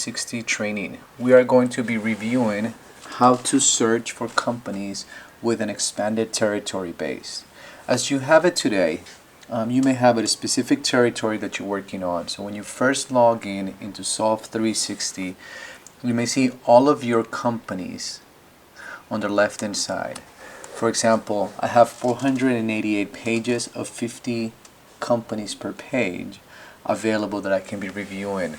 Solve360 training. We are going to be reviewing how to search for companies with an expanded territory base. As you have it today, you may have a specific territory that you're working on. So when you first log in into Solve360, you may see all of your companies on the left hand side. For example, I have 488 pages of 50 companies per page available that I can be reviewing.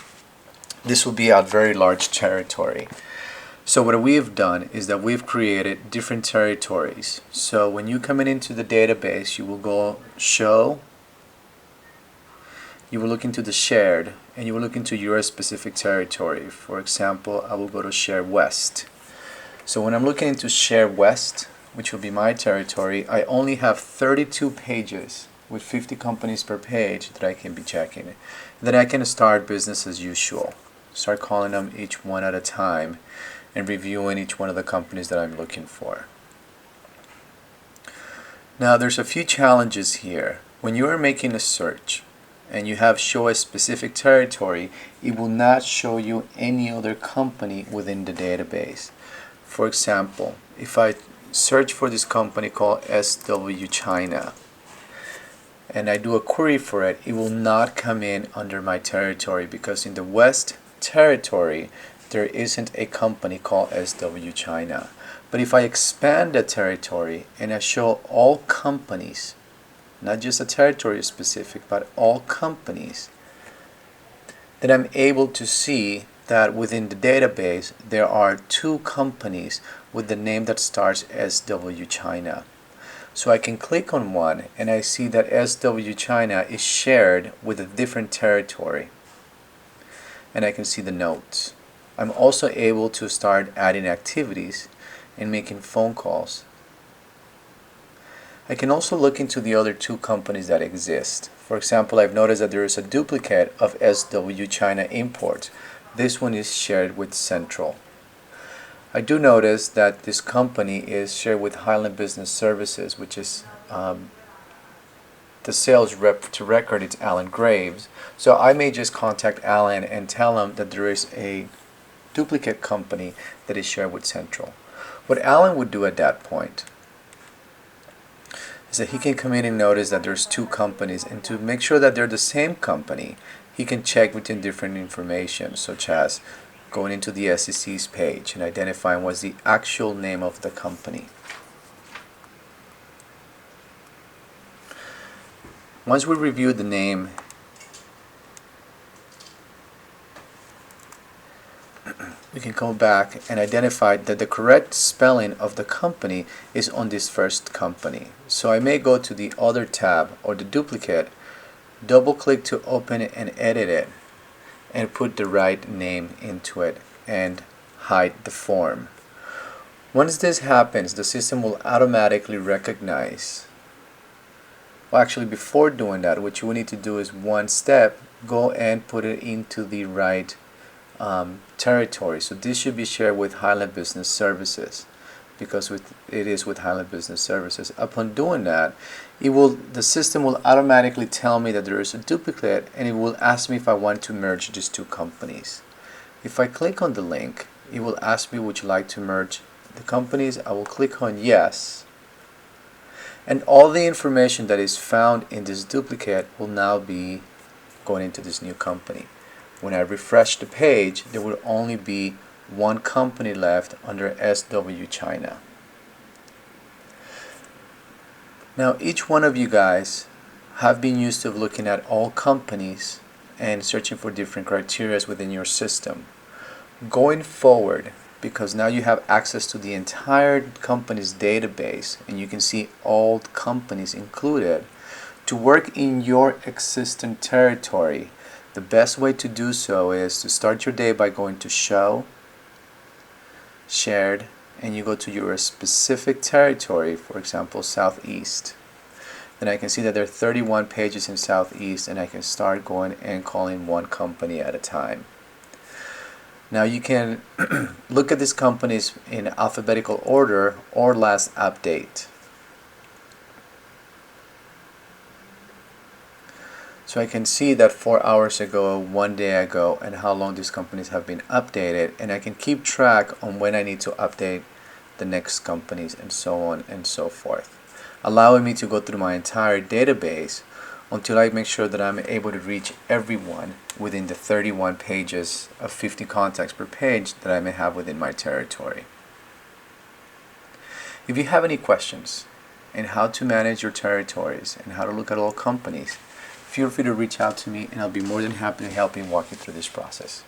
This will be a very large territory. So what we've done is that we've created different territories. So when you come into the database, you will go show, you will look into the shared, and you will look into your specific territory. For example, I will go to share west. So when I'm looking into share west, which will be my territory, I only have 32 pages with 50 companies per page that I can be checking. Then I can start business as usual. Start calling them each one at a time and reviewing each one of the companies that I'm looking for. Now there's a few challenges here. When you are making a search and you have show a specific territory, it will not show you any other company within the database. For example, if I search for this company called SW China and I do a query for it, it will not come in under my territory because in the West territory there isn't a company called SW China. But if I expand the territory and I show all companies, not just a territory specific, but all companies, then I'm able to see that within the database there are 2 companies with the name that starts SW China. So I can click on one and I see that SW China is shared with a different territory. And I can see the notes. I'm also able to start adding activities and making phone calls. I can also look into the other 2 companies that exist. For example, I've noticed that there is a duplicate of SW China Import. This one is shared with Central. I do notice that this company is shared with Highland Business Services, which is the sales rep to record. It's Alan Graves. So I may just contact Alan and tell him that there is a duplicate company that is shared with Central. What Alan would do at that point is that he can come in and notice that there's 2 companies, and to make sure that they're the same company, he can check within different information, such as going into the SEC's page and identifying what's the actual name of the company. Once we review the name, we can go back and identify that the correct spelling of the company is on this first company. So I may go to the other tab or the duplicate, double click to open it and edit it, and put the right name into it and hide the form. Once this happens, the system will automatically recognize. Well, actually, before doing that, what you will need to do is one step, go and put it into the right territory. So this should be shared with Highland Business Services because it is with Highland Business Services. Upon doing that, the system will automatically tell me that there is a duplicate, and it will ask me if I want to merge these 2 companies. If I click on the link, it will ask me, would you like to merge the companies? I will click on yes, and all the information that is found in this duplicate will now be going into this new company. When I refresh the page, there will only be 1 company left under SW China. Now each one of you guys have been used to looking at all companies and searching for different criteria within your system. Going forward, because now you have access to the entire company's database and you can see all companies included, to work in your existing territory, the best way to do so is to start your day by going to show, shared, and you go to your specific territory, for example Southeast. Then I can see that there are 31 pages in Southeast, and I can start going and calling one company at a time. Now you can look at these companies in alphabetical order or last update. So I can see that 4 hours ago, 1 day ago, and how long these companies have been updated, and I can keep track on when I need to update the next companies and so on and so forth, allowing me to go through my entire database until I make sure that I'm able to reach everyone within the 31 pages of 50 contacts per page that I may have within my territory. If you have any questions on how to manage your territories and how to look at all companies, feel free to reach out to me and I'll be more than happy to help you walk you through this process.